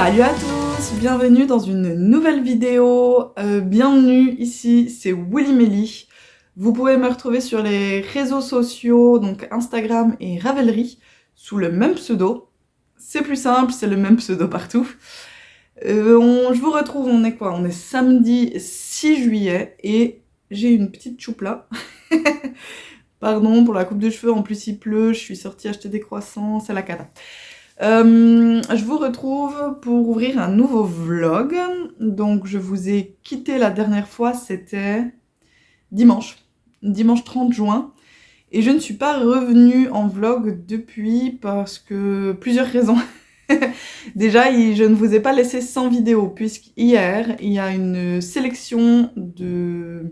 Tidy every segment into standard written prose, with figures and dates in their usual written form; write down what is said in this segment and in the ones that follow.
Salut à tous, bienvenue dans une nouvelle vidéo. Bienvenue ici, c'est Willy Melly. Vous pouvez me retrouver sur les réseaux sociaux, donc Instagram et Ravelry, sous le même pseudo. C'est plus simple, c'est le même pseudo partout. Je vous retrouve, on est quoi? On est samedi 6 juillet et j'ai une petite choupe là. Pardon pour la coupe de cheveux, en plus il pleut, je suis sortie acheter des croissants, c'est la cata. Je vous retrouve pour ouvrir un nouveau vlog. Donc je vous ai quitté la dernière fois, c'était dimanche 30 juin. Et je ne suis pas revenue en vlog depuis parce que plusieurs raisons. Déjà, je ne vous ai pas laissé sans vidéo, puisqu'hier, il y a une sélection de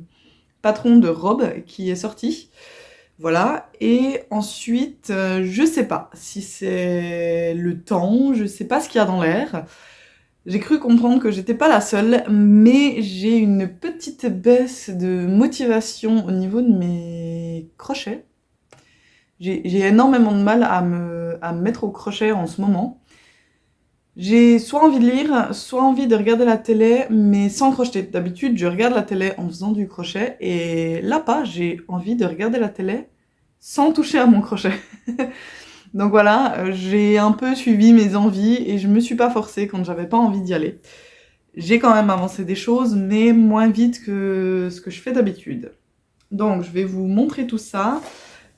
patrons de robes qui est sortie. Voilà, et ensuite, je sais pas si c'est le temps, je sais pas ce qu'il y a dans l'air. J'ai cru comprendre que j'étais pas la seule, mais j'ai une petite baisse de motivation au niveau de mes crochets. J'ai énormément de mal à me mettre au crochet en ce moment. J'ai soit envie de lire, soit envie de regarder la télé, mais sans crocheter. D'habitude, je regarde la télé en faisant du crochet, et là pas, j'ai envie de regarder la télé sans toucher à mon crochet. Donc voilà, j'ai un peu suivi mes envies et je me suis pas forcée quand j'avais pas envie d'y aller. J'ai quand même avancé des choses, mais moins vite que ce que je fais d'habitude. Donc je vais vous montrer tout ça.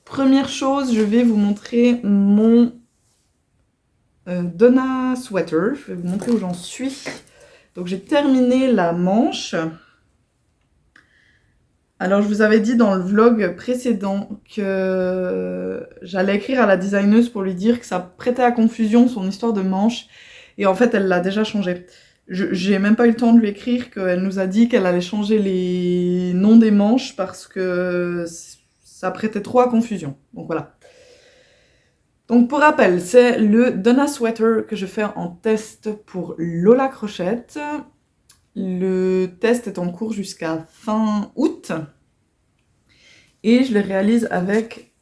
Première chose, je vais vous montrer mon Donna Sweater. Je vais vous montrer où j'en suis. Donc j'ai terminé la manche. Alors je vous avais dit dans le vlog précédent que j'allais écrire à la designeuse pour lui dire que ça prêtait à confusion son histoire de manche. Et en fait elle l'a déjà changé. J'ai même pas eu le temps de lui écrire qu'elle nous a dit qu'elle allait changer les noms des manches parce que ça prêtait trop à confusion. Donc voilà. Donc pour rappel, c'est le Donna Sweater que je fais en test pour Lola Crochette. Le test est en cours jusqu'à fin août. Et je le réalise avec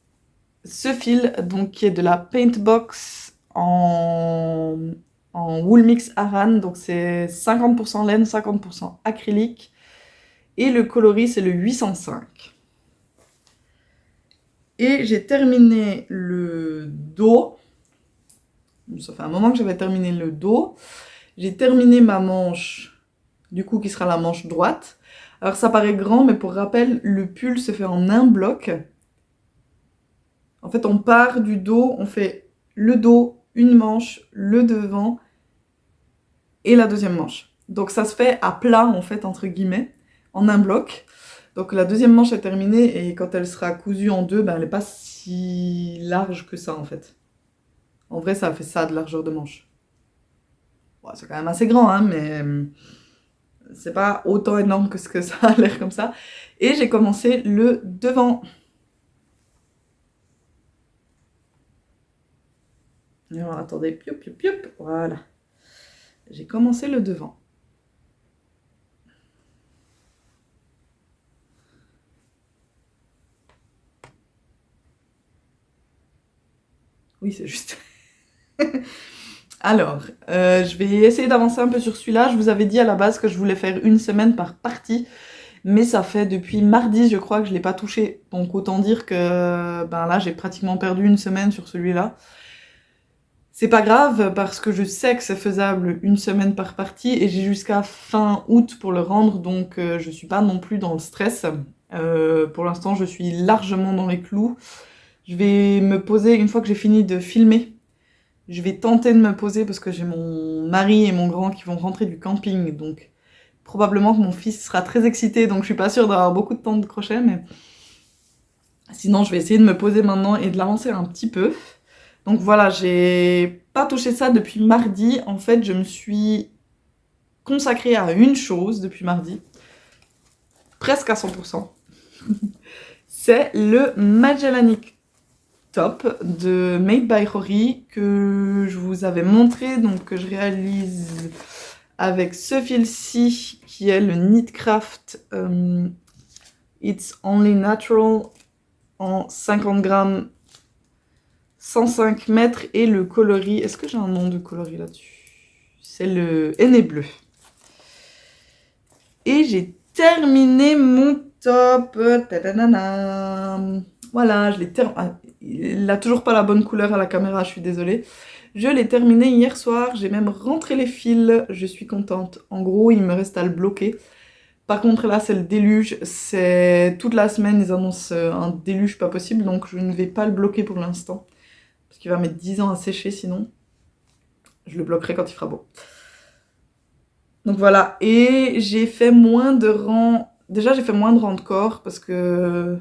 ce fil, donc qui est de la Paintbox en Wool Mix Aran. Donc c'est 50% laine, 50% acrylique. Et le coloris, c'est le 805. Et j'ai terminé le dos. Ça fait un moment que j'avais terminé le dos. J'ai terminé ma manche, du coup, qui sera la manche droite. Alors ça paraît grand, mais pour rappel, le pull se fait en un bloc. En fait, on part du dos, on fait le dos, une manche, le devant et la deuxième manche. Donc ça se fait à plat, en fait, entre guillemets, en un bloc. Donc la deuxième manche est terminée et quand elle sera cousue en deux, ben, elle n'est pas si large que ça, en fait. En vrai, ça fait ça de largeur de manche. Bon, c'est quand même assez grand, hein, mais c'est pas autant énorme que ce que ça a l'air comme ça. Et j'ai commencé le devant. Alors, attendez, pioup, pioup, pioup, voilà. J'ai commencé le devant. Oui, c'est juste. Alors, je vais essayer d'avancer un peu sur celui-là. Je vous avais dit à la base que je voulais faire une semaine par partie, mais ça fait depuis mardi, je crois, que je ne l'ai pas touché. Donc autant dire que ben là, j'ai pratiquement perdu une semaine sur celui-là. C'est pas grave, parce que je sais que c'est faisable une semaine par partie, et j'ai jusqu'à fin août pour le rendre, donc je suis pas non plus dans le stress. Pour l'instant, je suis largement dans les clous. Je vais me poser, une fois que j'ai fini de filmer, je vais tenter de me poser parce que j'ai mon mari et mon grand qui vont rentrer du camping, donc probablement que mon fils sera très excité, donc je suis pas sûre d'avoir beaucoup de temps de crochet, mais sinon je vais essayer de me poser maintenant et de l'avancer un petit peu. Donc voilà, j'ai pas touché ça depuis mardi. En fait, je me suis consacrée à une chose depuis mardi, presque à 100%. C'est le Magellanic Top de Made by Rory que je vous avais montré, donc que je réalise avec ce fil-ci qui est le Knitcraft It's Only Natural en 50 grammes, 105 mètres, et le coloris. Est-ce que j'ai un nom de coloris là-dessus? C'est le henné bleu. Et j'ai terminé mon top. Tadadana. Voilà, je l'ai terminé. Il n'a toujours pas la bonne couleur à la caméra, je suis désolée. Je l'ai terminé hier soir, j'ai même rentré les fils, je suis contente. En gros, il me reste à le bloquer. Par contre, là, c'est le déluge. C'est toute la semaine, ils annoncent un déluge pas possible, donc je ne vais pas le bloquer pour l'instant. Parce qu'il va mettre 10 ans à sécher sinon. Je le bloquerai quand il fera beau. Donc voilà, et j'ai fait moins de rangs. Déjà, j'ai fait moins de rangs de corps parce que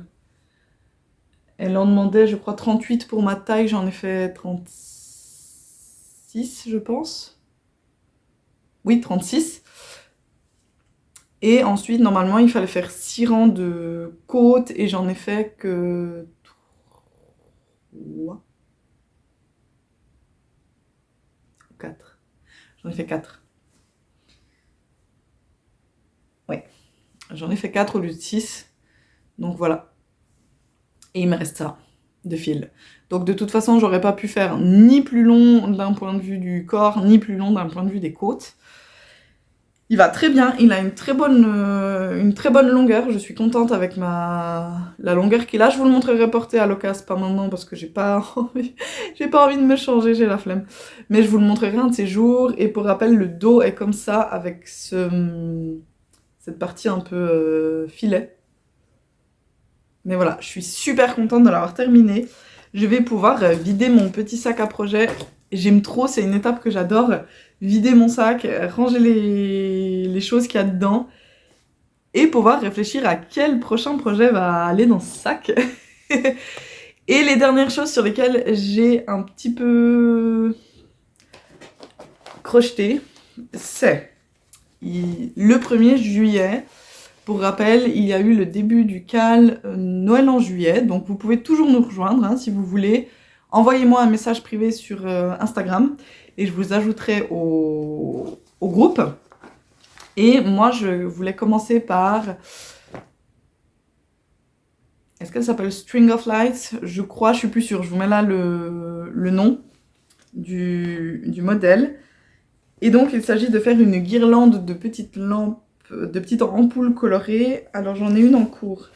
elle en demandait, je crois, 38 pour ma taille. J'en ai fait 36, je pense. Oui, 36. Et ensuite, normalement, il fallait faire 6 rangs de côtes et j'en ai fait que 3. 4. J'en ai fait 4. Ouais. J'en ai fait 4 au lieu de 6. Donc voilà. Et il me reste ça, de fil. Donc de toute façon, j'aurais pas pu faire ni plus long d'un point de vue du corps, ni plus long d'un point de vue des côtes. Il va très bien, il a une très bonne longueur, je suis contente avec la longueur qu'il a. Je vous le montrerai porté à l'occasion, pas maintenant parce que j'ai pas envie de me changer, j'ai la flemme. Mais je vous le montrerai un de ces jours, et pour rappel, le dos est comme ça, avec cette partie un peu filet. Mais voilà, je suis super contente de l'avoir terminé. Je vais pouvoir vider mon petit sac à projet. J'aime trop, c'est une étape que j'adore. Vider mon sac, ranger les choses qu'il y a dedans et pouvoir réfléchir à quel prochain projet va aller dans ce sac. Et les dernières choses sur lesquelles j'ai un petit peu crocheté, c'est le 1er juillet. Pour rappel, il y a eu le début du CAL Noël en juillet, donc vous pouvez toujours nous rejoindre hein, si vous voulez. Envoyez-moi un message privé sur Instagram et je vous ajouterai au groupe. Et moi, je voulais commencer par... Est-ce qu'elle s'appelle String of Lights? Je crois, je suis plus sûre. Je vous mets là le nom du modèle. Et donc, il s'agit de faire une guirlande de petites lampes, de petites ampoules colorées. Alors, j'en ai une en cours.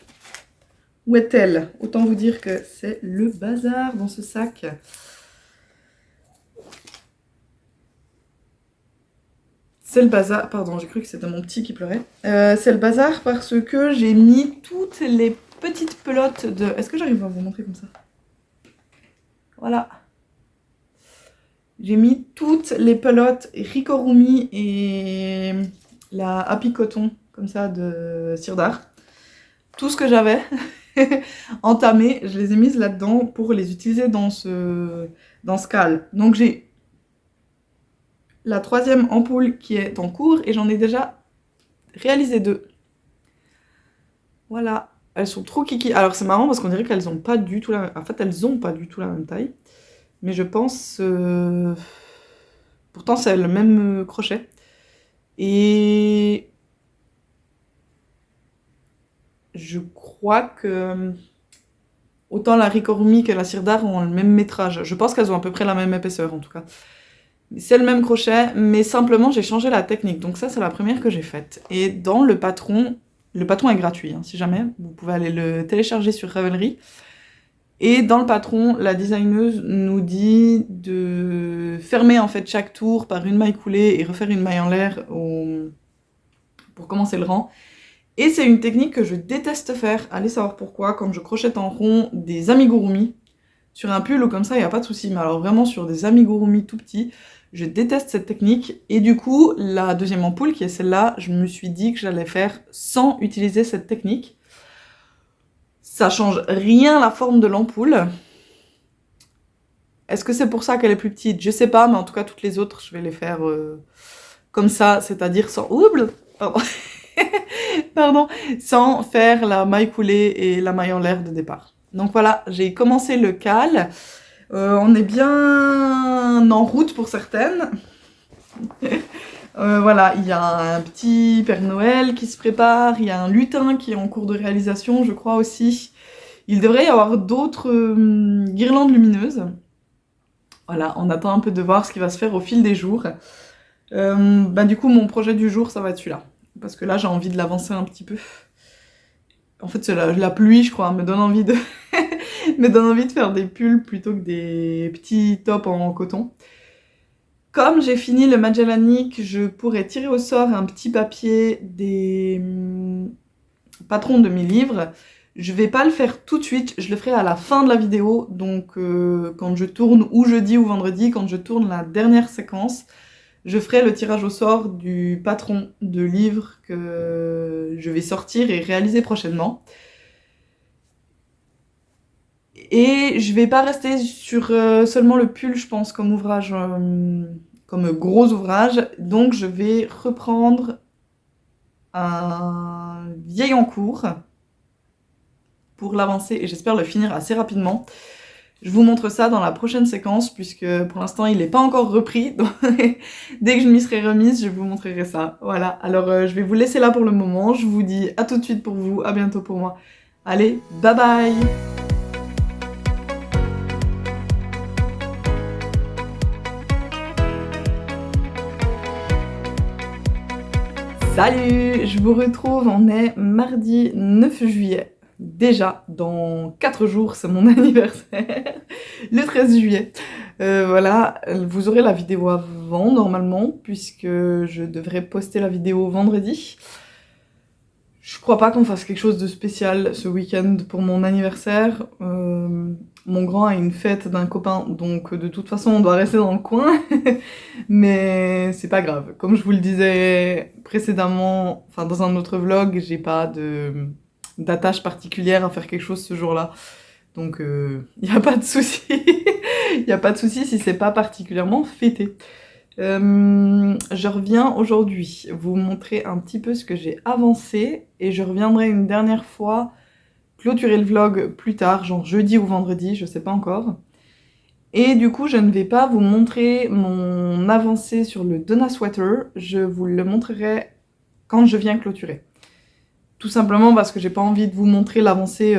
Où est-elle? Autant vous dire que c'est le bazar dans ce sac. C'est le bazar, pardon, j'ai cru que c'était mon petit qui pleurait. C'est le bazar parce que j'ai mis toutes les petites pelotes de... Est-ce que j'arrive à vous montrer comme ça? Voilà. J'ai mis toutes les pelotes Ricorumi et la Happy Cotton, comme ça, de Sirdar. Tout ce que j'avais entamé, je les ai mises là-dedans pour les utiliser dans ce CAL. Donc j'ai la 3e ampoule qui est en cours et j'en ai déjà réalisé 2. Voilà, elles sont trop kiki. Alors c'est marrant parce qu'on dirait qu'elles ont pas du tout la même... En fait, elles ont pas du tout la même taille. Mais je pense... Pourtant, c'est le même crochet. Et... je crois que... autant la Ricorumi que la Sirdar ont le même métrage. Je pense qu'elles ont à peu près la même épaisseur en tout cas. C'est le même crochet, mais simplement j'ai changé la technique. Donc ça, c'est la première que j'ai faite. Et dans le patron est gratuit, hein, si jamais. Vous pouvez aller le télécharger sur Ravelry. Et dans le patron, la designeuse nous dit de fermer en fait chaque tour par une maille coulée et refaire une maille en l'air pour commencer le rang. Et c'est une technique que je déteste faire. Allez savoir pourquoi. Quand je crochette en rond des amigurumi, sur un pull ou comme ça, il n'y a pas de souci. Mais alors vraiment sur des amigurumi tout petits, je déteste cette technique. Et du coup, la 2e ampoule, qui est celle-là, je me suis dit que j'allais faire sans utiliser cette technique. Ça change rien la forme de l'ampoule. Est-ce que c'est pour ça qu'elle est plus petite? Je sais pas, mais en tout cas, toutes les autres, je vais les faire comme ça, c'est-à-dire sans... Pardon. Pardon. Sans faire la maille coulée et la maille en l'air de départ. Donc voilà, j'ai commencé le CAL. On est bien en route pour certaines. Voilà, il y a un petit Père Noël qui se prépare, il y a un lutin qui est en cours de réalisation, je crois aussi. Il devrait y avoir d'autres guirlandes lumineuses. Voilà, on attend un peu de voir ce qui va se faire au fil des jours. Du coup, mon projet du jour, ça va être celui-là. Parce que là, j'ai envie de l'avancer un petit peu. En fait, c'est la pluie, je crois, me donne envie de... me donne envie de faire des pulls plutôt que des petits tops en coton. Comme j'ai fini le Magellanic, je pourrais tirer au sort un petit papier des patrons de mes livres. Je vais pas le faire tout de suite, je le ferai à la fin de la vidéo, donc quand je tourne ou jeudi ou vendredi, quand je tourne la dernière séquence, je ferai le tirage au sort du patron de livres que je vais sortir et réaliser prochainement. Et je vais pas rester sur seulement le pull, je pense, comme ouvrage, comme gros ouvrage. Donc je vais reprendre un vieil en cours pour l'avancer et j'espère le finir assez rapidement. Je vous montre ça dans la prochaine séquence puisque pour l'instant il n'est pas encore repris. Donc dès que je m'y serai remise, je vous montrerai ça. Voilà, alors je vais vous laisser là pour le moment. Je vous dis à tout de suite pour vous, à bientôt pour moi. Allez, bye bye! Salut! Je vous retrouve, on est mardi 9 juillet. Déjà, dans 4 jours, c'est mon anniversaire, le 13 juillet. Voilà, vous aurez la vidéo avant, normalement, puisque je devrais poster la vidéo vendredi. Je crois pas qu'on fasse quelque chose de spécial ce week-end pour mon anniversaire. Mon grand a une fête d'un copain, donc de toute façon on doit rester dans le coin. Mais c'est pas grave. Comme je vous le disais précédemment, enfin dans un autre vlog, j'ai pas d'attache particulière à faire quelque chose ce jour-là. Donc y a pas de souci. Y a pas de souci si c'est pas particulièrement fêté. Je reviens aujourd'hui vous montrer un petit peu ce que j'ai avancé et je reviendrai une dernière fois clôturer le vlog plus tard, genre jeudi ou vendredi, je sais pas encore. Et du coup, je ne vais pas vous montrer mon avancée sur le Donna Sweater, je vous le montrerai quand je viens clôturer. Tout simplement parce que j'ai pas envie de vous montrer l'avancée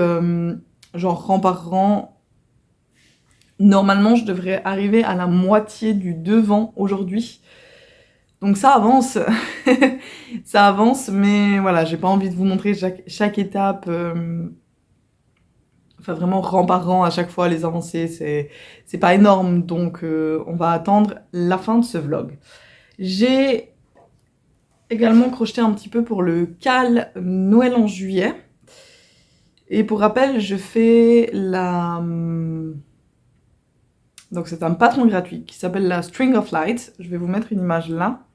genre rang par rang. Normalement, je devrais arriver à la moitié du devant aujourd'hui. Donc ça avance, ça avance, mais voilà, j'ai pas envie de vous montrer chaque étape, enfin vraiment rang par rang à chaque fois les avancées, c'est pas énorme, donc on va attendre la fin de ce vlog. J'ai également crocheté un petit peu pour le CAL Noël en juillet. Et pour rappel, je fais la... Donc c'est un patron gratuit qui s'appelle la String of Light. Je vais vous mettre une image là.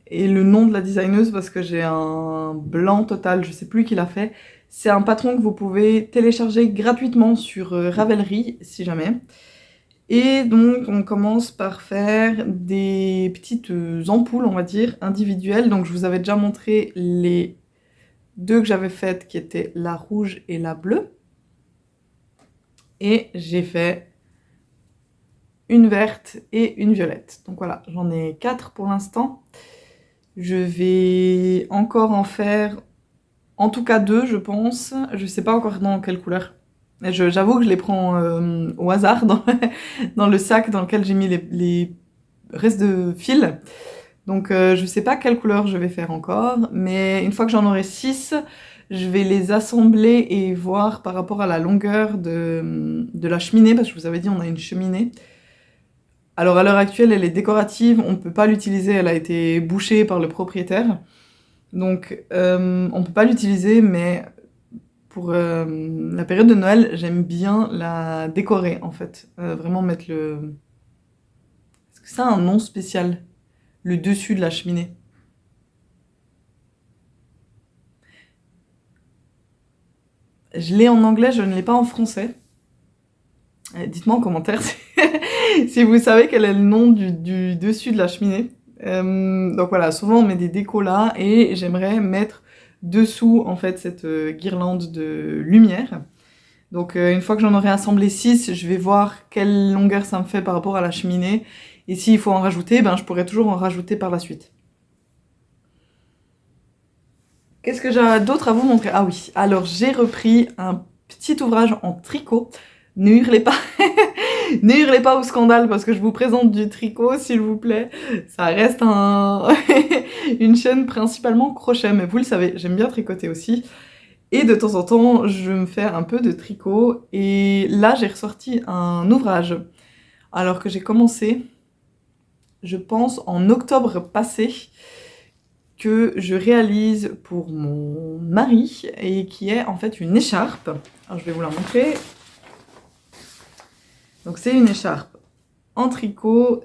Et le nom de la designeuse parce que j'ai un blanc total, je sais plus qui l'a fait. C'est un patron que vous pouvez télécharger gratuitement sur Ravelry si jamais. Et donc on commence par faire des petites ampoules, on va dire, individuelles. Donc je vous avais déjà montré les deux que j'avais faites qui étaient la rouge et la bleue. Et j'ai fait une verte et une violette. Donc voilà, j'en ai 4 pour l'instant. Je vais encore en faire en tout cas 2, je pense. Je sais pas encore dans quelle couleur. J'avoue que je les prends au hasard dans le sac dans lequel j'ai mis les restes de fil. Donc je sais pas quelle couleur je vais faire encore, mais une fois que j'en aurai 6, je vais les assembler et voir par rapport à la longueur de la cheminée, parce que je vous avais dit on a une cheminée. Alors à l'heure actuelle elle est décorative, on ne peut pas l'utiliser, elle a été bouchée par le propriétaire. Donc on peut pas l'utiliser, mais pour la période de Noël, j'aime bien la décorer en fait. Vraiment mettre le... Est-ce que ça a un nom spécial? Le dessus de la cheminée. Je l'ai en anglais, je ne l'ai pas en français. Dites-moi en commentaire si vous savez quel est le nom du dessus de la cheminée. Donc voilà, souvent on met des décos là et j'aimerais mettre dessous en fait cette guirlande de lumière. Donc une fois que j'en aurai assemblé 6, je vais voir quelle longueur ça me fait par rapport à la cheminée. Et s'il faut en rajouter, ben je pourrais toujours en rajouter par la suite. Qu'est-ce que j'ai d'autre à vous montrer? Ah oui, alors j'ai repris un petit ouvrage en tricot. Ne hurlez pas, ne hurlez pas au scandale parce que je vous présente du tricot, s'il vous plaît. Ça reste une chaîne principalement crochet, mais vous le savez, j'aime bien tricoter aussi. Et de temps en temps, je me fais un peu de tricot. Et là, j'ai ressorti un ouvrage, alors que j'ai commencé, je pense, en octobre passé, que je réalise pour mon mari, et qui est en fait une écharpe. Alors, je vais vous la montrer. Donc c'est une écharpe en tricot.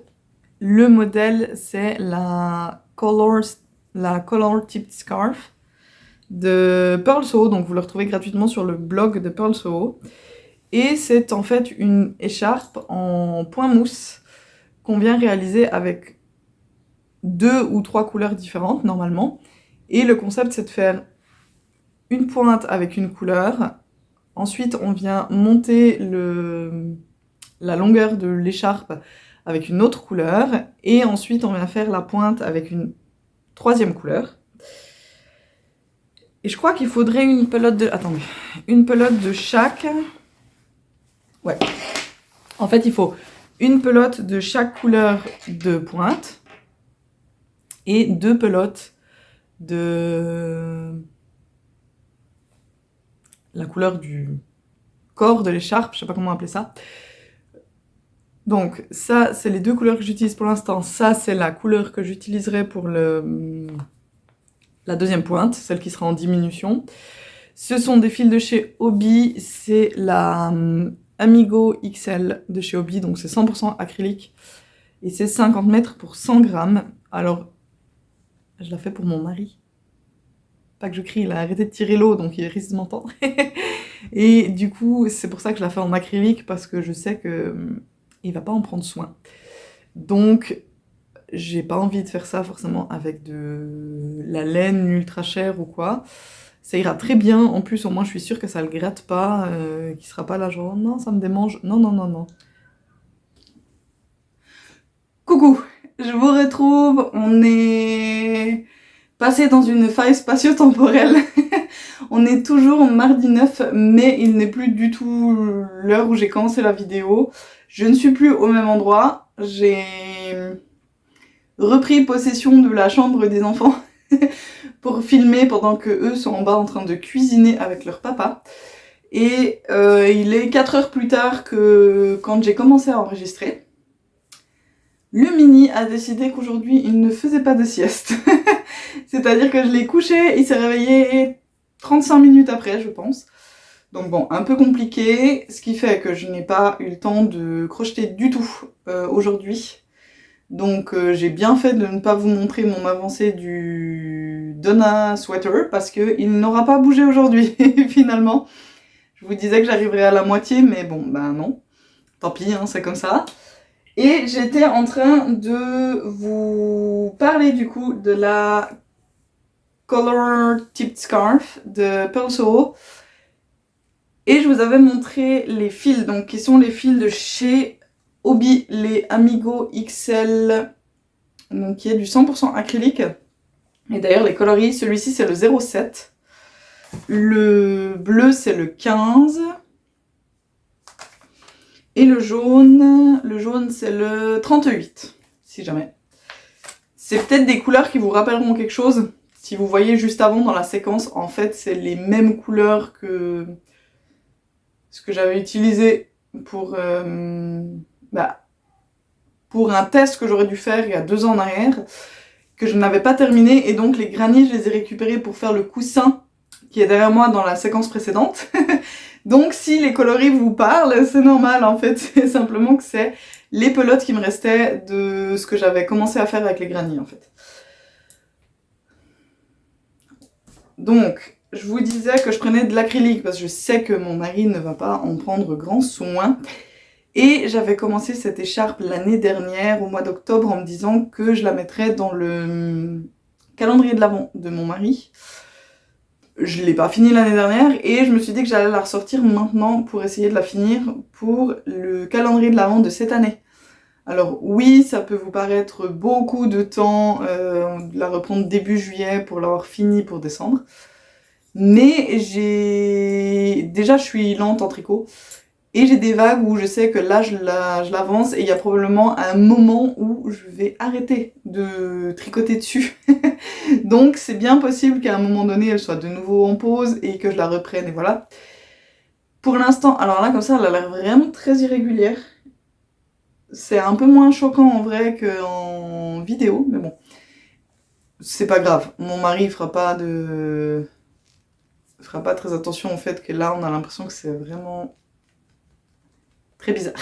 Le modèle, c'est la Color Tipped Scarf de Purl Soho, donc vous le retrouvez gratuitement sur le blog de Purl Soho. Et c'est en fait une écharpe en point mousse qu'on vient réaliser avec 2 ou 3 couleurs différentes normalement. Et le concept, c'est de faire une pointe avec une couleur. Ensuite, on vient monter la longueur de l'écharpe avec une autre couleur. Et ensuite, on vient faire la pointe avec une 3e couleur. Et je crois qu'il faudrait une pelote de... Attendez. Une pelote de chaque... Ouais. En fait, il faut une pelote de chaque couleur de pointe et 2 pelotes de la couleur du corps de l'écharpe, je sais pas comment appeler ça. Donc ça, c'est les 2 couleurs que j'utilise pour l'instant. Ça, c'est la couleur que j'utiliserai pour la 2e pointe, celle qui sera en diminution. Ce sont des fils de chez Hobbii, c'est la Amigo XL de chez Hobbii, donc c'est 100% acrylique. Et c'est 50 mètres pour 100 grammes. Alors, je la fais pour mon mari. Pas que je crie, il a arrêté de tirer l'eau, donc il risque de m'entendre. Et du coup, c'est pour ça que je la fais en acrylique, parce que je sais que il va pas en prendre soin. Donc, j'ai pas envie de faire ça forcément avec de la laine ultra chère ou quoi. Ça ira très bien, en plus au moins je suis sûre que ça le gratte pas, qu'il sera pas là genre « non, ça me démange ». Non, non, non, non. Coucou, je vous retrouve, on est passé dans une faille spatio-temporelle. On est toujours mardi 9, mais il n'est plus du tout l'heure où j'ai commencé la vidéo. Je ne suis plus au même endroit, j'ai repris possession de la chambre des enfants pour filmer pendant que eux sont en bas en train de cuisiner avec leur papa. Et il est 4 heures plus tard que quand j'ai commencé à enregistrer. Le mini a décidé qu'aujourd'hui il ne faisait pas de sieste. C'est-à-dire que je l'ai couché, il s'est réveillé 35 minutes après, je pense. Donc bon, un peu compliqué, ce qui fait que je n'ai pas eu le temps de crocheter du tout aujourd'hui. Donc j'ai bien fait de ne pas vous montrer mon avancée du Donna Sweater parce qu'il n'aura pas bougé aujourd'hui finalement. Je vous disais que j'arriverais à la moitié, mais bon, ben non. Tant pis, hein, c'est comme ça. Et j'étais en train de vous parler du coup de la Color Tipped Scarf de Purl Soho. Et je vous avais montré les fils, donc qui sont les fils de chez Hobbii, les Amigo XL, donc qui est du 100% acrylique. Et d'ailleurs les coloris, celui-ci c'est le 07. Le bleu c'est le 15. Et le jaune c'est le 38, si jamais. C'est peut-être des couleurs qui vous rappelleront quelque chose. Si vous voyez juste avant dans la séquence, en fait, c'est les mêmes couleurs que ce que j'avais utilisé pour un test que j'aurais dû faire il y a 2 ans en arrière, que je n'avais pas terminé. Et donc les granits, je les ai récupérés pour faire le coussin qui est derrière moi dans la séquence précédente. Donc si les coloris vous parlent, c'est normal en fait, c'est simplement que c'est les pelotes qui me restaient de ce que j'avais commencé à faire avec les granits en fait. Donc, je vous disais que je prenais de l'acrylique parce que je sais que mon mari ne va pas en prendre grand soin. Et j'avais commencé cette écharpe l'année dernière, au mois d'octobre, en me disant que je la mettrais dans le calendrier de l'Avent de mon mari. Je l'ai pas fini l'année dernière et je me suis dit que j'allais la ressortir maintenant pour essayer de la finir pour le calendrier de l'Avent de cette année. Alors oui, ça peut vous paraître beaucoup de temps de la reprendre début juillet pour l'avoir fini pour décembre. Mais déjà je suis lente en tricot Et j'ai des vagues où je sais que là, je l'avance et il y a probablement un moment où je vais arrêter de tricoter dessus. Donc c'est bien possible qu'à un moment donné, elle soit de nouveau en pause et que je la reprenne et voilà. Pour l'instant, alors là, comme ça, elle a l'air vraiment très irrégulière. C'est un peu moins choquant en vrai qu'en vidéo, mais bon. C'est pas grave. Mon mari fera pas très attention au fait que là, on a l'impression que c'est vraiment très bizarre.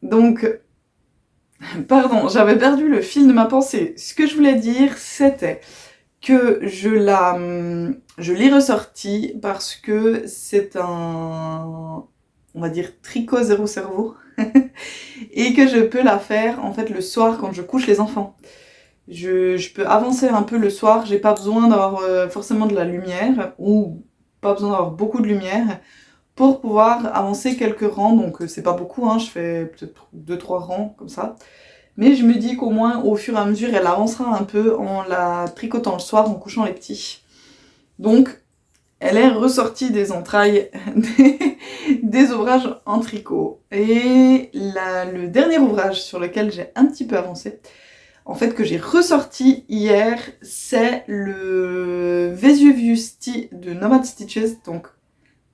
Donc, pardon, j'avais perdu le fil de ma pensée. Ce que je voulais dire, c'était que je l'ai ressorti parce que c'est un, on va dire, tricot zéro cerveau. Et que je peux la faire, en fait, le soir quand je couche les enfants. Je peux avancer un peu le soir, j'ai pas besoin d'avoir forcément de la lumière, ou pas besoin d'avoir beaucoup de lumière, pour pouvoir avancer quelques rangs, donc c'est pas beaucoup, hein, je fais peut-être 2-3 rangs, comme ça. Mais je me dis qu'au moins, au fur et à mesure, elle avancera un peu en la tricotant le soir, en couchant les petits. Donc, elle est ressortie des entrailles des ouvrages en tricot. Et le dernier ouvrage sur lequel j'ai un petit peu avancé, en fait, que j'ai ressorti hier, c'est le Vesuvius Tee de Nomad Stitches. Donc,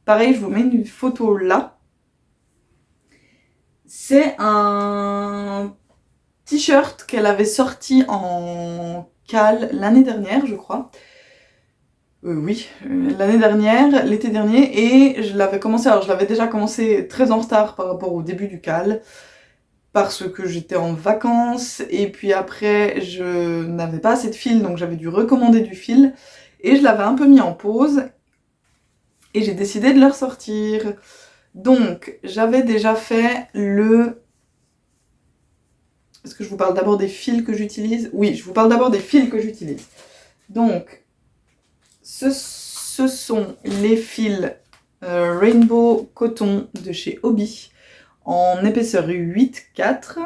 pareil, je vous mets une photo là. C'est un t-shirt qu'elle avait sorti en cale l'année dernière, je crois. Oui, l'année dernière, l'été dernier, et je l'avais commencé, alors je l'avais déjà commencé très en retard par rapport au début du cale, parce que j'étais en vacances, et puis après je n'avais pas assez de fil, donc j'avais dû recommander du fil, et je l'avais un peu mis en pause, et j'ai décidé de le ressortir. Donc, j'avais déjà fait le... Est-ce que je vous parle d'abord des fils que j'utilise? Oui, je vous parle d'abord des fils que j'utilise. Donc, ce sont les fils Rainbow Coton de chez Hobbii, en épaisseur 8,4.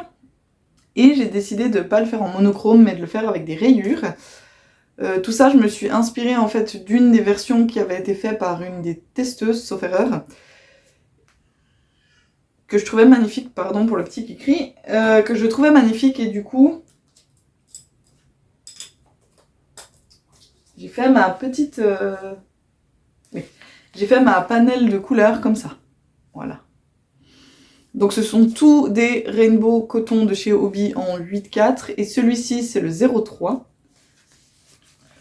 Et j'ai décidé de ne pas le faire en monochrome, mais de le faire avec des rayures. Tout ça, je me suis inspirée en fait d'une des versions qui avait été faite par une des testeuses, sauf erreur, que je trouvais magnifique, pardon pour le petit qui crie, que je trouvais magnifique, et du coup, j'ai fait ma petite... Oui, j'ai fait ma panel de couleurs comme ça, voilà. Donc ce sont tous des Rainbow Coton de chez Hobbii en 8,4, et celui-ci c'est le 03.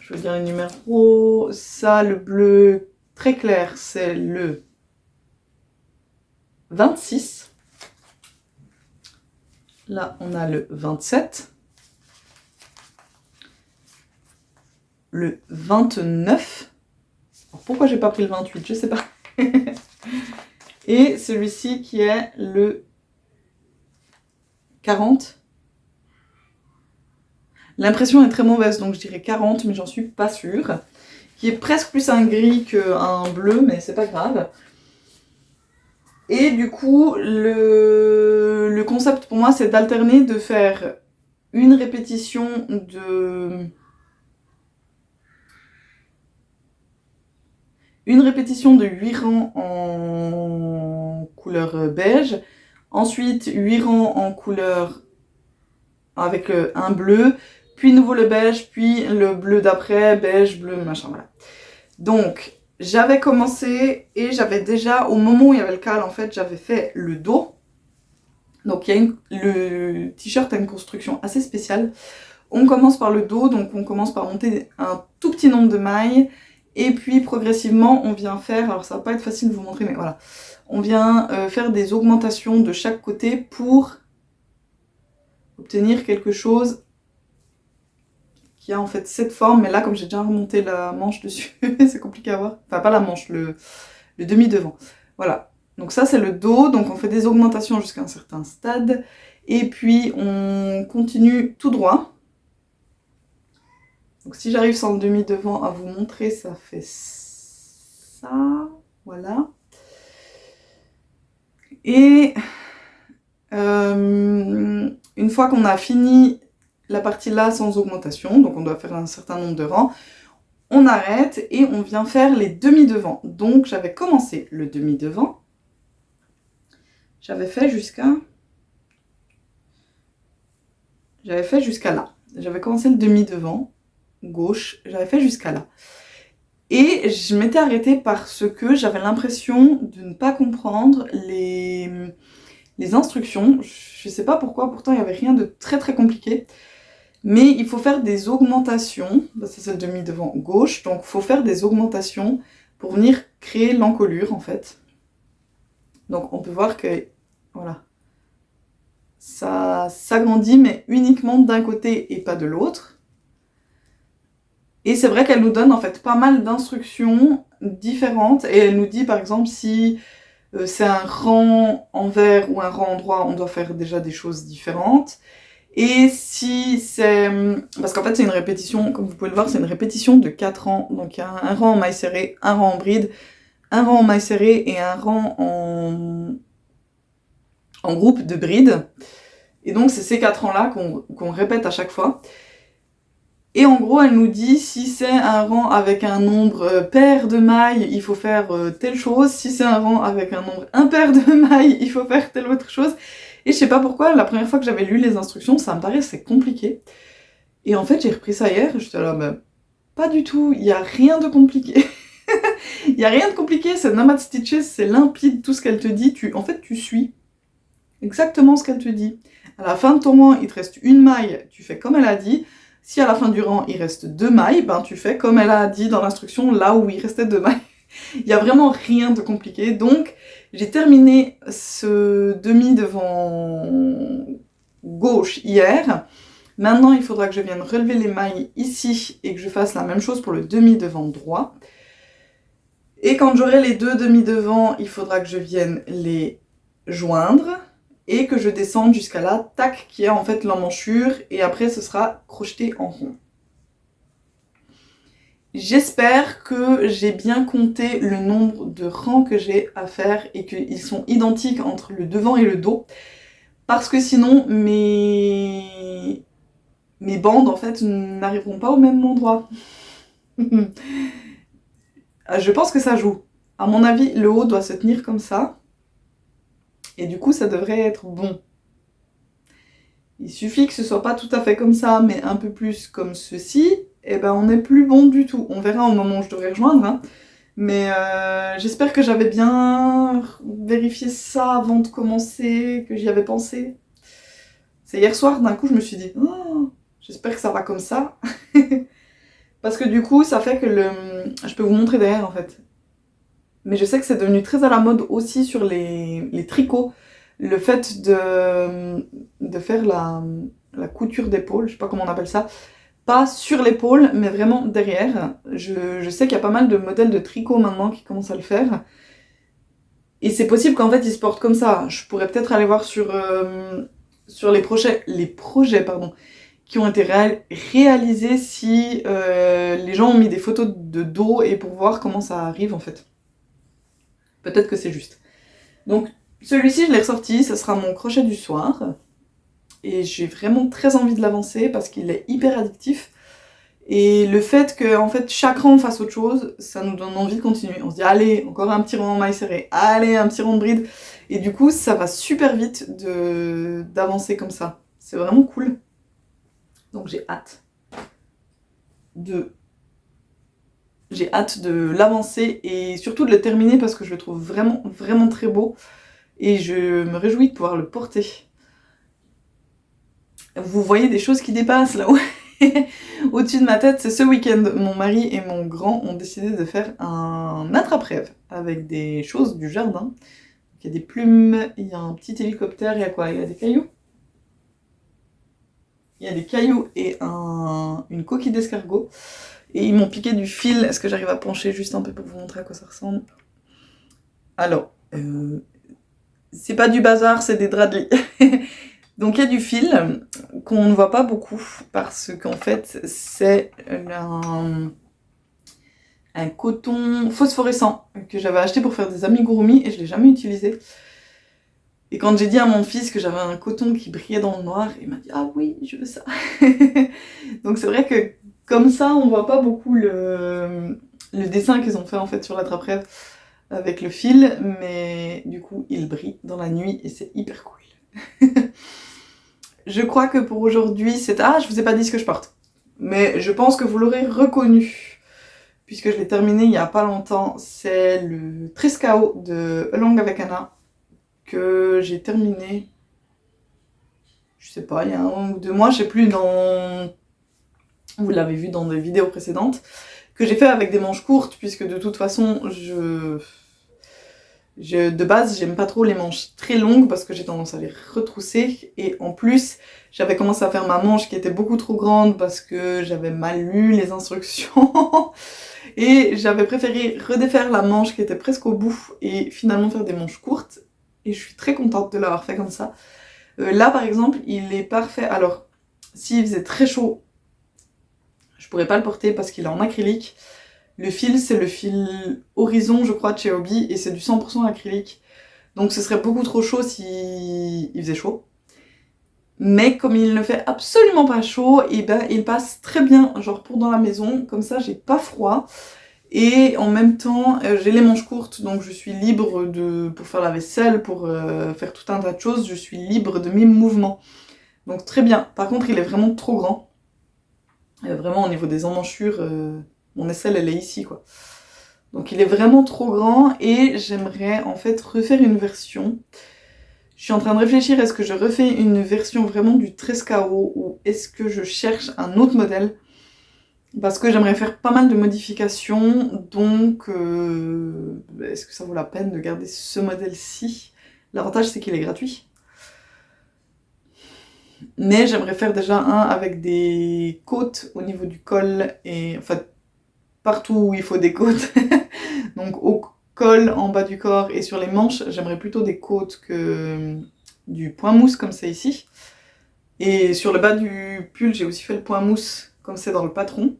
Je veux dire les numéros, ça le bleu très clair c'est le 26. Là on a le 27. Le 29. Alors, pourquoi j'ai pas pris le 28, je sais pas. Et celui-ci qui est le 40. L'impression est très mauvaise, donc je dirais 40, mais j'en suis pas sûre. Qui est presque plus un gris qu'un bleu, mais c'est pas grave. Et du coup, le concept pour moi, c'est d'alterner, de faire une répétition de 8 rangs en couleur beige, ensuite 8 rangs en couleur avec un bleu, puis nouveau le beige, puis le bleu d'après, beige, bleu, machin, voilà. Donc, j'avais commencé et j'avais déjà, au moment où il y avait le cale, en fait, j'avais fait le dos. Donc, le t-shirt a une construction assez spéciale. On commence par le dos, donc on commence par monter un tout petit nombre de mailles. Et puis progressivement, on vient faire, alors ça va pas être facile de vous montrer, mais voilà, on vient faire des augmentations de chaque côté pour obtenir quelque chose qui a en fait cette forme. Mais là, comme j'ai déjà remonté la manche dessus, c'est compliqué à voir. Enfin, pas la manche, le demi-devant. Voilà, donc ça c'est le dos, donc on fait des augmentations jusqu'à un certain stade. Et puis on continue tout droit. Donc si j'arrive sans le demi-devant à vous montrer, ça fait ça, voilà. Et une fois qu'on a fini la partie là sans augmentation, donc on doit faire un certain nombre de rangs, on arrête et on vient faire les demi-devants. Donc j'avais commencé le demi-devant, j'avais fait jusqu'à là. J'avais commencé le demi devant, gauche, j'avais fait jusqu'à là. Et je m'étais arrêtée parce que j'avais l'impression de ne pas comprendre les instructions. Je sais pas pourquoi, pourtant il n'y avait rien de très très compliqué. Mais il faut faire des augmentations, ça c'est le demi devant gauche, donc il faut faire des augmentations pour venir créer l'encolure en fait. Donc on peut voir que, voilà, ça s'agrandit mais uniquement d'un côté et pas de l'autre. Et c'est vrai qu'elle nous donne en fait pas mal d'instructions différentes et elle nous dit par exemple si c'est un rang envers ou un rang endroit, on doit faire déjà des choses différentes. Et si c'est... Parce qu'en fait c'est une répétition, comme vous pouvez le voir, c'est une répétition de 4 rangs. Donc il y a un rang en maille serrée, un rang en bride, un rang en maille serrée et un rang en groupe de bride. Et donc c'est ces 4 rangs-là qu'on répète à chaque fois. Et en gros, elle nous dit si c'est un rang avec un nombre pair de mailles, il faut faire telle chose. Si c'est un rang avec un nombre impair de mailles, il faut faire telle autre chose. Et je sais pas pourquoi, la première fois que j'avais lu les instructions, ça me paraissait compliqué. Et en fait, j'ai repris ça hier, j'étais là, mais pas du tout, il n'y a rien de compliqué. Il n'y a rien de compliqué, c'est Nomad Stitches, c'est limpide, tout ce qu'elle te dit, en fait, tu suis exactement ce qu'elle te dit. À la fin de ton rang, il te reste une maille, tu fais comme elle a dit. Si à la fin du rang, il reste 2 mailles, ben tu fais comme elle a dit dans l'instruction, là où il restait 2 mailles. Il n'y a vraiment rien de compliqué. Donc, j'ai terminé ce demi devant gauche hier. Maintenant, il faudra que je vienne relever les mailles ici et que je fasse la même chose pour le demi devant droit. Et quand j'aurai les 2 demi devant, il faudra que je vienne les joindre et que je descende jusqu'à là, tac, qui est en fait l'emmanchure, et après ce sera crocheté en rond. J'espère que j'ai bien compté le nombre de rangs que j'ai à faire et qu'ils sont identiques entre le devant et le dos, parce que sinon mes bandes en fait n'arriveront pas au même endroit. Je pense que ça joue. À mon avis, le haut doit se tenir comme ça. Et du coup, ça devrait être bon. Il suffit que ce soit pas tout à fait comme ça, mais un peu plus comme ceci, et ben on n'est plus bon du tout. On verra au moment où je devrais rejoindre, hein. Mais j'espère que j'avais bien vérifié ça avant de commencer, que j'y avais pensé. C'est hier soir, d'un coup, je me suis dit, oh, j'espère que ça va comme ça. Parce que du coup, ça fait que je peux vous montrer derrière, en fait. Mais je sais que c'est devenu très à la mode aussi sur les tricots. Le fait de faire la couture d'épaule, je sais pas comment on appelle ça, pas sur l'épaule, mais vraiment derrière. Je sais qu'il y a pas mal de modèles de tricot maintenant qui commencent à le faire. Et c'est possible qu'en fait ils se portent comme ça. Je pourrais peut-être aller voir sur les projets qui ont été réalisés si les gens ont mis des photos de dos et pour voir comment ça arrive en fait. Peut-être que c'est juste. Donc celui-ci je l'ai ressorti, ça sera mon crochet du soir. Et j'ai vraiment très envie de l'avancer parce qu'il est hyper addictif. Et le fait que en fait, chaque rang fasse autre chose, ça nous donne envie de continuer. On se dit allez, encore un petit rang en maille serrée, allez, un petit rang de bride. Et du coup, ça va super vite d'avancer comme ça. C'est vraiment cool. Donc j'ai hâte de l'avancer et surtout de le terminer parce que je le trouve vraiment, vraiment très beau. Et je me réjouis de pouvoir le porter. Vous voyez des choses qui dépassent là-haut. Au-dessus de ma tête, c'est ce week-end. Mon mari et mon grand ont décidé de faire un attrape-rêve avec des choses du jardin. Il y a des plumes, il y a un petit hélicoptère, il y a quoi? Il y a des cailloux. Il y a des cailloux et une coquille d'escargot. Et ils m'ont piqué du fil. Est-ce que j'arrive à pencher juste un peu pour vous montrer à quoi ça ressemble? Alors, c'est pas du bazar, c'est des draps de lit. Donc il y a du fil qu'on ne voit pas beaucoup parce qu'en fait c'est un coton phosphorescent que j'avais acheté pour faire des amigurumi et je l'ai jamais utilisé. Et quand j'ai dit à mon fils que j'avais un coton qui brillait dans le noir, il m'a dit ah oui je veux ça. Donc c'est vrai que comme ça on voit pas beaucoup le dessin qu'ils ont fait en fait sur l'attrape-rêve. avec le fil, mais du coup il brille dans la nuit et c'est hyper cool. Je crois que pour aujourd'hui c'est... Ah, je vous ai pas dit ce que je porte, mais je pense que vous l'aurez reconnu, puisque je l'ai terminé il y a pas longtemps. C'est le Trescao de Along avec Anna, que j'ai terminé, je sais pas, il y a 1 ou 2 mois, je sais plus, vous l'avez vu dans des vidéos précédentes, que j'ai fait avec des manches courtes, puisque de toute façon, de base, j'aime pas trop les manches très longues, parce que j'ai tendance à les retrousser, et en plus, j'avais commencé à faire ma manche qui était beaucoup trop grande, parce que j'avais mal lu les instructions, et j'avais préféré redéfaire la manche qui était presque au bout, et finalement faire des manches courtes, et je suis très contente de l'avoir fait comme ça. Là, par exemple, il est parfait. Alors, s'il faisait très chaud, je pourrais pas le porter parce qu'il est en acrylique. Le fil, c'est le fil Horizon, je crois, de chez Hobby, et c'est du 100% acrylique. Donc ce serait beaucoup trop chaud si il faisait chaud. Mais comme il ne fait absolument pas chaud, et ben il passe très bien, genre pour dans la maison, comme ça j'ai pas froid. Et en même temps, j'ai les manches courtes, donc je suis libre pour faire la vaisselle, pour faire tout un tas de choses, je suis libre de mes mouvements. Donc très bien. Par contre, il est vraiment trop grand. Vraiment au niveau des emmanchures, mon aisselle elle est ici quoi. Donc il est vraiment trop grand et j'aimerais en fait refaire une version. Je suis en train de réfléchir, est-ce que je refais une version vraiment du Trescao ou est-ce que je cherche un autre modèle? Parce que j'aimerais faire pas mal de modifications, donc est-ce que ça vaut la peine de garder ce modèle-ci? L'avantage c'est qu'il est gratuit. Mais j'aimerais faire déjà un avec des côtes au niveau du col, et enfin partout où il faut des côtes. Donc au col, en bas du corps et sur les manches, j'aimerais plutôt des côtes que du point mousse comme c'est ici. Et sur le bas du pull, j'ai aussi fait le point mousse comme c'est dans le patron.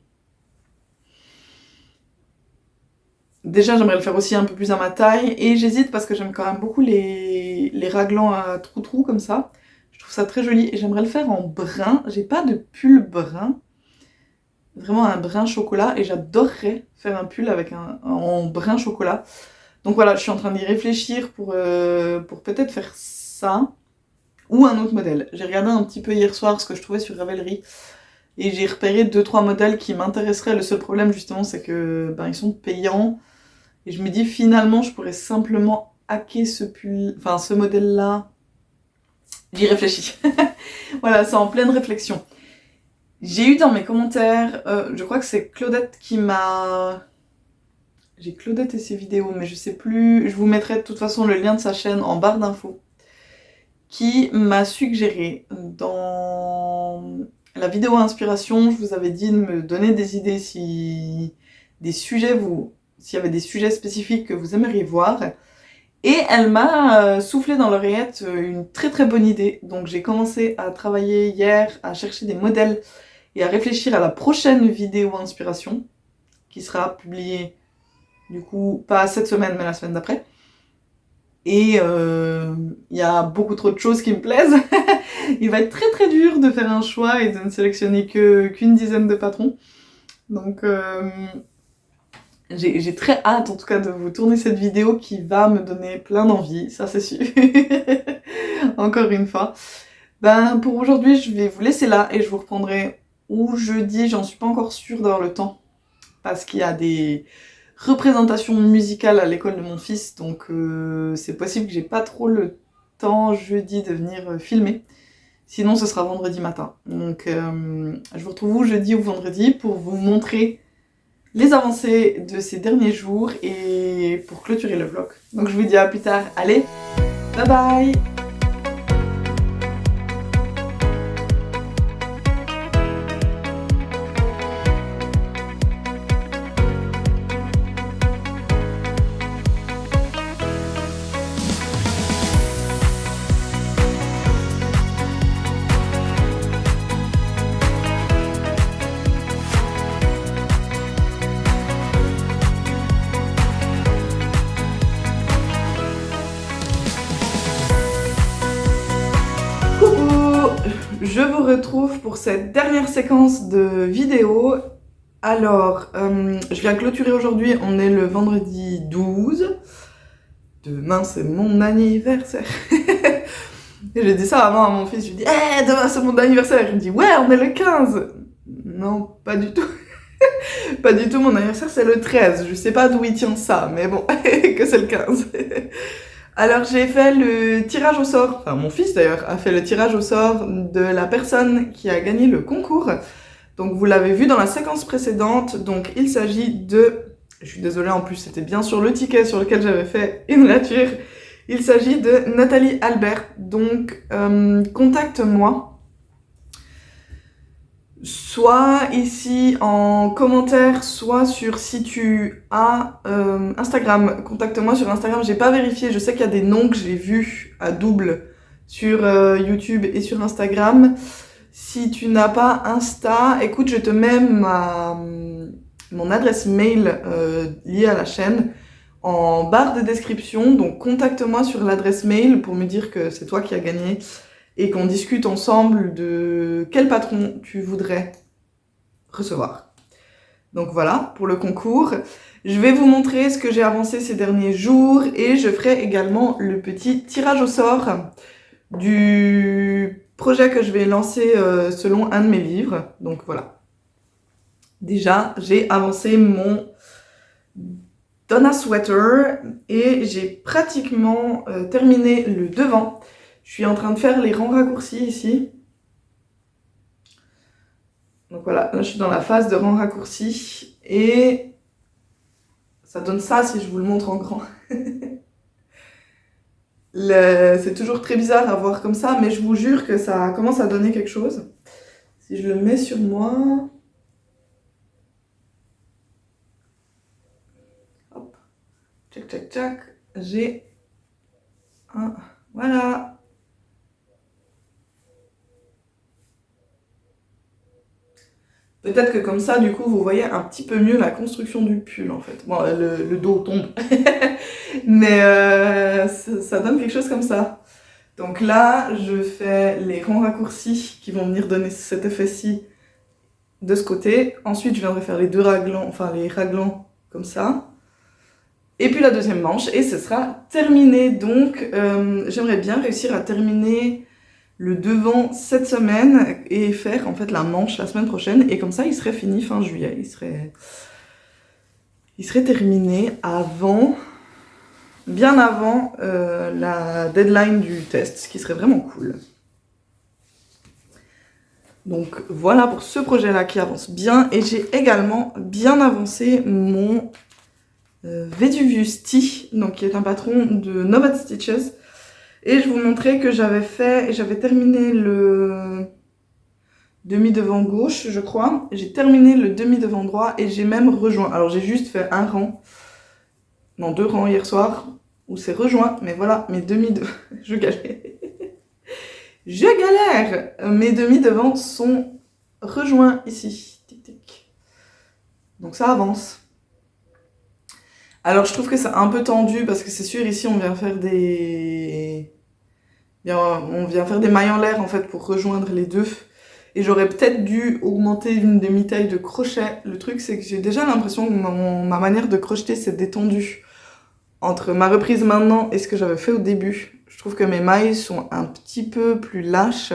Déjà, j'aimerais le faire aussi un peu plus à ma taille, et j'hésite parce que j'aime quand même beaucoup les raglans à trou-trou comme ça. Je trouve ça très joli, et j'aimerais le faire en brun. J'ai pas de pull brun, vraiment un brun chocolat, et j'adorerais faire un pull avec en brun chocolat. Donc voilà, je suis en train d'y réfléchir pour peut-être faire ça, ou un autre modèle. J'ai regardé un petit peu hier soir ce que je trouvais sur Ravelry, et j'ai repéré 2-3 modèles qui m'intéresseraient. Le seul problème justement, c'est que ils sont payants. Et je me dis, finalement, je pourrais simplement hacker ce pull, enfin ce modèle-là. J'y réfléchis. Voilà, c'est en pleine réflexion. J'ai eu dans mes commentaires, je crois que c'est Claudette qui m'a... J'ai Claudette et ses vidéos, mais je sais plus. Je vous mettrai de toute façon le lien de sa chaîne en barre d'infos. Qui m'a suggéré dans la vidéo inspiration, je vous avais dit de me donner des idées s'il y avait des sujets spécifiques que vous aimeriez voir. Et elle m'a soufflé dans l'oreillette une très très bonne idée. Donc j'ai commencé à travailler hier, à chercher des modèles et à réfléchir à la prochaine vidéo inspiration, qui sera publiée du coup pas cette semaine mais la semaine d'après. Et il y a beaucoup trop de choses qui me plaisent. Il va être très très dur de faire un choix et de ne sélectionner qu'une dizaine de patrons. Donc j'ai très hâte en tout cas de vous tourner cette vidéo qui va me donner plein d'envie, ça c'est sûr. Encore une fois. Pour aujourd'hui je vais vous laisser là et je vous reprendrai ou jeudi, j'en suis pas encore sûre d'avoir le temps. Parce qu'il y a des représentations musicales à l'école de mon fils, donc c'est possible que j'ai pas trop le temps jeudi de venir filmer. Sinon ce sera vendredi matin. Donc je vous retrouve ou jeudi ou vendredi pour vous montrer les avancées de ces derniers jours et pour clôturer le vlog. Donc je vous dis à plus tard. Allez, bye bye! Je vous retrouve pour cette dernière séquence de vidéo. Alors, je viens clôturer aujourd'hui, on est le vendredi 12. demain c'est mon anniversaire. Et j'ai dit ça avant à mon fils, je lui dis « demain c'est mon anniversaire !» Il me dit « Ouais, on est le 15 !» Non, pas du tout. Pas du tout, mon anniversaire c'est le 13. Je sais pas d'où il tient ça, mais bon, que c'est le 15. Alors j'ai fait le tirage au sort, enfin mon fils d'ailleurs a fait le tirage au sort de la personne qui a gagné le concours. Donc vous l'avez vu dans la séquence précédente, donc il s'agit de... Je suis désolée, en plus c'était bien sur le ticket sur lequel j'avais fait une rature. Il s'agit de Nathalie Albert, donc contacte-moi. Soit ici en commentaire, soit sur si tu as Instagram. Contacte-moi sur Instagram, j'ai pas vérifié, je sais qu'il y a des noms que j'ai vus à double sur YouTube et sur Instagram. Si tu n'as pas Insta, écoute, je te mets mon adresse mail liée à la chaîne en barre de description, donc contacte-moi sur l'adresse mail pour me dire que c'est toi qui as gagné et qu'on discute ensemble de quel patron tu voudrais recevoir. Donc voilà, pour le concours. Je vais vous montrer ce que j'ai avancé ces derniers jours et je ferai également le petit tirage au sort du projet que je vais lancer selon un de mes livres. Donc voilà. Déjà, j'ai avancé mon Donna Sweater et j'ai pratiquement terminé le devant. Je suis en train de faire les rangs raccourcis ici. Donc voilà, là je suis dans la phase de rangs raccourcis et ça donne ça si je vous le montre en grand. C'est toujours très bizarre à voir comme ça, mais je vous jure que ça commence à donner quelque chose. Si je le mets sur moi... Hop, tchac tchac tchac, j'ai un... Voilà. Peut-être que comme ça, du coup, vous voyez un petit peu mieux la construction du pull, en fait. Bon, le dos tombe. Mais ça donne quelque chose comme ça. Donc là, je fais les rangs raccourcis qui vont venir donner cet effet-ci de ce côté. Ensuite, je viendrai faire les deux raglans, enfin les raglans comme ça. Et puis la deuxième manche, et ce sera terminé. Donc, j'aimerais bien réussir à terminer le devant cette semaine et faire en fait la manche la semaine prochaine. Et comme ça, il serait fini fin juillet. Il serait terminé avant... bien avant la deadline du test, ce qui serait vraiment cool. Donc voilà pour ce projet-là qui avance bien. Et j'ai également bien avancé mon Vesuvius Tea, donc qui est un patron de Nomad Stitches. Et je vous montrais que j'avais terminé le demi-devant gauche, je crois. J'ai terminé le demi-devant droit et j'ai même rejoint. Alors j'ai juste fait un rang, non 2 rangs hier soir, où c'est rejoint, mais voilà, mes demi-devants, je galère. Je galère. Mes demi-devants sont rejoints ici. Tic, tic. Donc ça avance. Alors je trouve que c'est un peu tendu parce que c'est sûr, ici on vient faire des mailles en l'air en fait pour rejoindre les deux. Et j'aurais peut-être dû augmenter une demi-taille de crochet. Le truc c'est que j'ai déjà l'impression que ma manière de crocheter s'est détendue. Entre ma reprise maintenant et ce que j'avais fait au début, je trouve que mes mailles sont un petit peu plus lâches.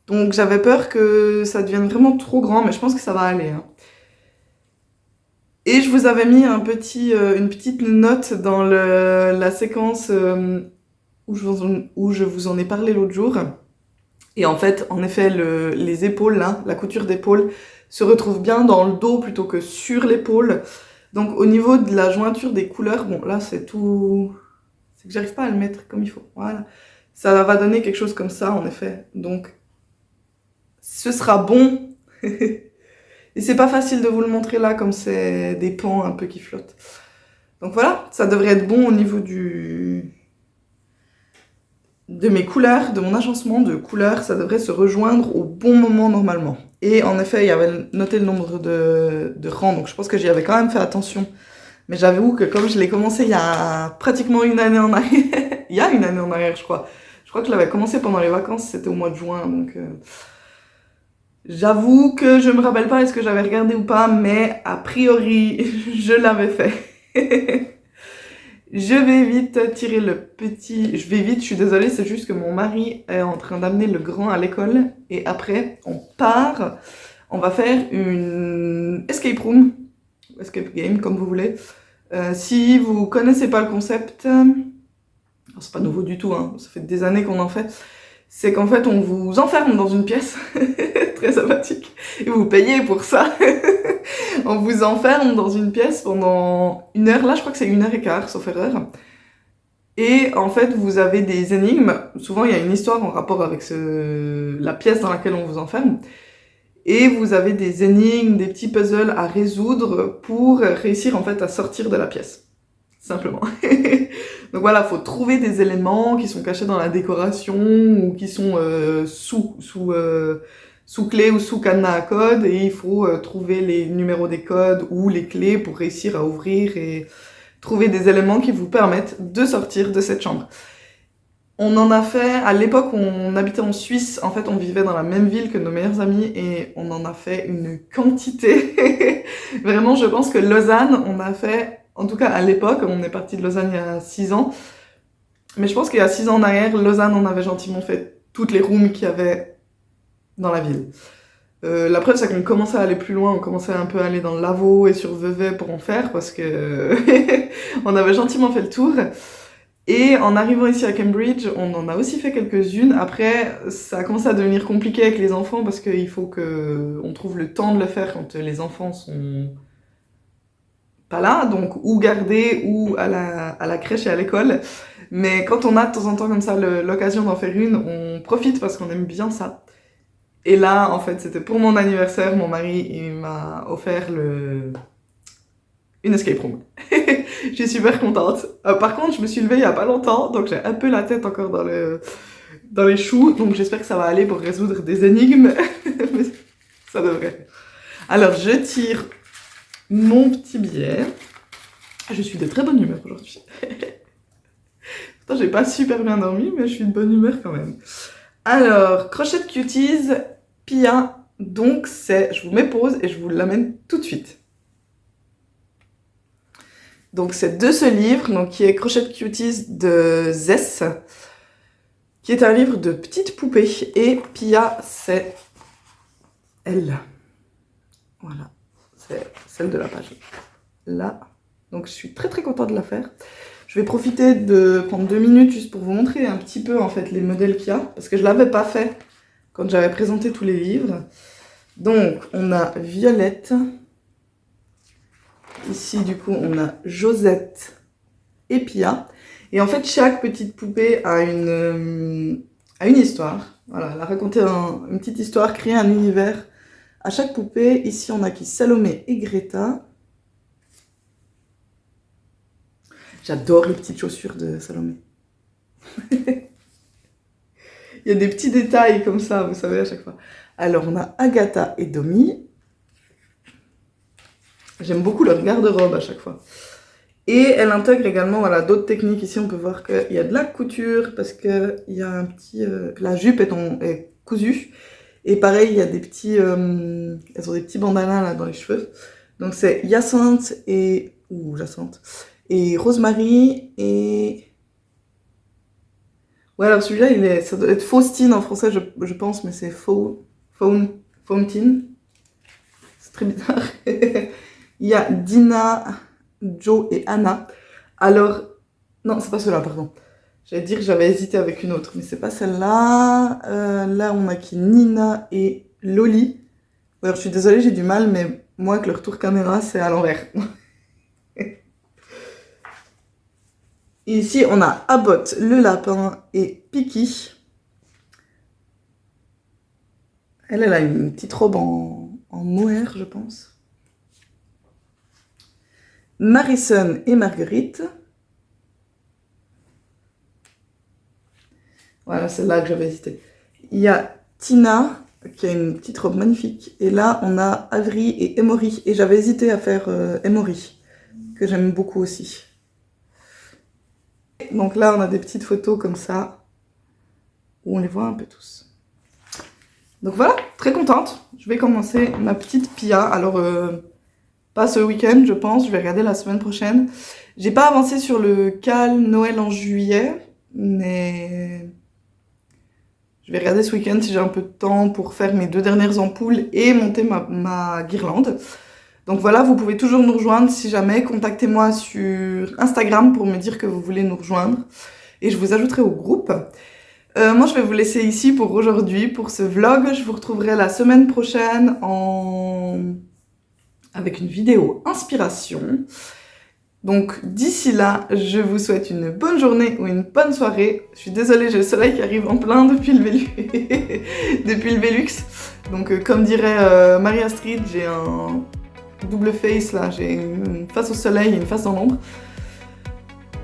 Donc j'avais peur que ça devienne vraiment trop grand, mais je pense que ça va aller. Hein. Et je vous avais mis une petite note dans la séquence où je vous en ai parlé l'autre jour. Et en fait, en effet, les épaules, là, la couture d'épaule, se retrouve bien dans le dos plutôt que sur l'épaule. Donc au niveau de la jointure des couleurs, bon là c'est tout... C'est que j'arrive pas à le mettre comme il faut, voilà. Ça va donner quelque chose comme ça en effet, donc ce sera bon. Et c'est pas facile de vous le montrer là comme c'est des pans un peu qui flottent. Donc voilà, ça devrait être bon au niveau de mes couleurs, de mon agencement de couleurs, ça devrait se rejoindre au bon moment normalement. Et en effet, il y avait noté le nombre de rangs, donc je pense que j'y avais quand même fait attention. Mais j'avoue que comme je l'ai commencé il y a pratiquement une année en arrière, il y a une année en arrière je crois que je l'avais commencé pendant les vacances, c'était au mois de juin, donc... J'avoue que je me rappelle pas est-ce que j'avais regardé ou pas, mais a priori, je l'avais fait. Je vais vite tirer le petit... Je vais vite, je suis désolée, c'est juste que mon mari est en train d'amener le grand à l'école. Et après, on part. On va faire une escape room. Escape game, comme vous voulez. Si vous connaissez pas le concept... c'est pas nouveau du tout, hein, ça fait des années qu'on en fait. C'est qu'en fait, on vous enferme dans une pièce. Très sympathique. Et vous payez pour ça. On vous enferme dans une pièce pendant 1 heure. Là, je crois que c'est 1h15, sauf erreur. Et en fait, vous avez des énigmes. Souvent, il y a une histoire en rapport avec la pièce dans laquelle on vous enferme. Et vous avez des énigmes, des petits puzzles à résoudre pour réussir en fait à sortir de la pièce. Simplement. Donc voilà, faut trouver des éléments qui sont cachés dans la décoration ou qui sont sous clé ou sous cadenas à code, et il faut trouver les numéros des codes ou les clés pour réussir à ouvrir et trouver des éléments qui vous permettent de sortir de cette chambre. On en a fait, à l'époque où on habitait en Suisse, en fait on vivait dans la même ville que nos meilleurs amis et on en a fait une quantité. Vraiment, je pense que Lausanne, on a fait, en tout cas à l'époque, on est parti de Lausanne il y a 6 ans, mais je pense qu'il y a 6 ans en arrière, Lausanne, on avait gentiment fait toutes les rooms qu'il y avait dans la ville. La preuve, c'est qu'on commençait à aller plus loin, on commençait un peu à aller dans le Lavaux et sur Vevey pour en faire, parce que on avait gentiment fait le tour. Et en arrivant ici à Cambridge, on en a aussi fait quelques-unes. Après, ça a commencé à devenir compliqué avec les enfants, parce qu'il faut qu'on trouve le temps de le faire quand les enfants sont pas là, donc ou gardés ou à la crèche et à l'école. Mais quand on a de temps en temps comme ça l'occasion d'en faire une, on profite parce qu'on aime bien ça. Et là, en fait, c'était pour mon anniversaire, mon mari, il m'a offert une escape room. Je suis super contente. Par contre, je me suis levée il y a pas longtemps, donc j'ai un peu la tête encore dans les choux, donc j'espère que ça va aller pour résoudre des énigmes. Mais ça devrait. Alors, je tire mon petit billet. Je suis de très bonne humeur aujourd'hui. Pourtant, j'ai pas super bien dormi, mais je suis de bonne humeur quand même. Alors, Crochet de Cuties, Pia, donc je vous mets pause et je vous l'amène tout de suite. Donc c'est de ce livre, donc, qui est Crochet de Cuties de Zess, qui est un livre de petites poupées, et Pia, c'est elle. Voilà, c'est celle de la page là. Donc je suis très très contente de la faire. Je vais profiter de prendre 2 minutes juste pour vous montrer un petit peu en fait les modèles qu'il y a, parce que je l'avais pas fait quand j'avais présenté tous les livres. Donc on a Violette. Ici, du coup, on a Josette et Pia. Et en fait, chaque petite poupée a une histoire. Voilà, elle a raconté une petite histoire, créé un univers à chaque poupée. Ici, on a qui Salomé et Greta. J'adore les petites chaussures de Salomé. Il y a des petits détails comme ça, vous savez, à chaque fois. Alors, on a Agatha et Domi. J'aime beaucoup leur garde-robe à chaque fois. Et elle intègre également voilà, d'autres techniques. Ici, on peut voir qu'il y a de la couture parce que il y a un petit, la jupe est cousue. Et pareil, il y a des petits, elles ont des petits bandanas là, dans les cheveux. Donc c'est Hyacinthe et Rosemary et... Ouais, alors celui-là, ça doit être Faustine en français, je pense, mais c'est Faustine. C'est très bizarre. Il y a Dina, Joe et Anna. Alors, non, c'est pas celle-là, pardon. J'allais dire que j'avais hésité avec une autre, mais c'est pas celle-là. Là, on a qui Nina et Loli. Alors, je suis désolée, j'ai du mal, mais moi, avec le retour caméra, c'est à l'envers. Ici, on a Abbott, le lapin et Piki. Elle a une petite robe en mohair, je pense. Marison et Marguerite. Voilà, celle-là que j'avais hésité. Il y a Tina, qui a une petite robe magnifique. Et là, on a Avery et Emory. Et j'avais hésité à faire Emory, que j'aime beaucoup aussi. Donc là, on a des petites photos comme ça, où on les voit un peu tous. Donc voilà, très contente. Je vais commencer ma petite Pia. Alors... pas ce week-end, je pense, je vais regarder la semaine prochaine. J'ai pas avancé sur le cal Noël en juillet, mais je vais regarder ce week-end si j'ai un peu de temps pour faire mes 2 dernières ampoules et monter ma guirlande. Donc voilà, vous pouvez toujours nous rejoindre si jamais. Contactez-moi sur Instagram pour me dire que vous voulez nous rejoindre et je vous ajouterai au groupe. Moi, je vais vous laisser ici pour aujourd'hui, pour ce vlog. Je vous retrouverai la semaine prochaine avec une vidéo inspiration. Donc d'ici là, je vous souhaite une bonne journée ou une bonne soirée. Je suis désolée, j'ai le soleil qui arrive en plein depuis le Velux. Donc comme dirait Marie-Astrid, j'ai un double face là, j'ai une face au soleil et une face dans l'ombre.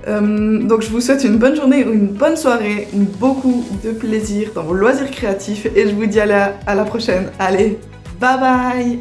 Donc je vous souhaite une bonne journée ou une bonne soirée, beaucoup de plaisir dans vos loisirs créatifs et je vous dis à la prochaine. Allez, bye bye!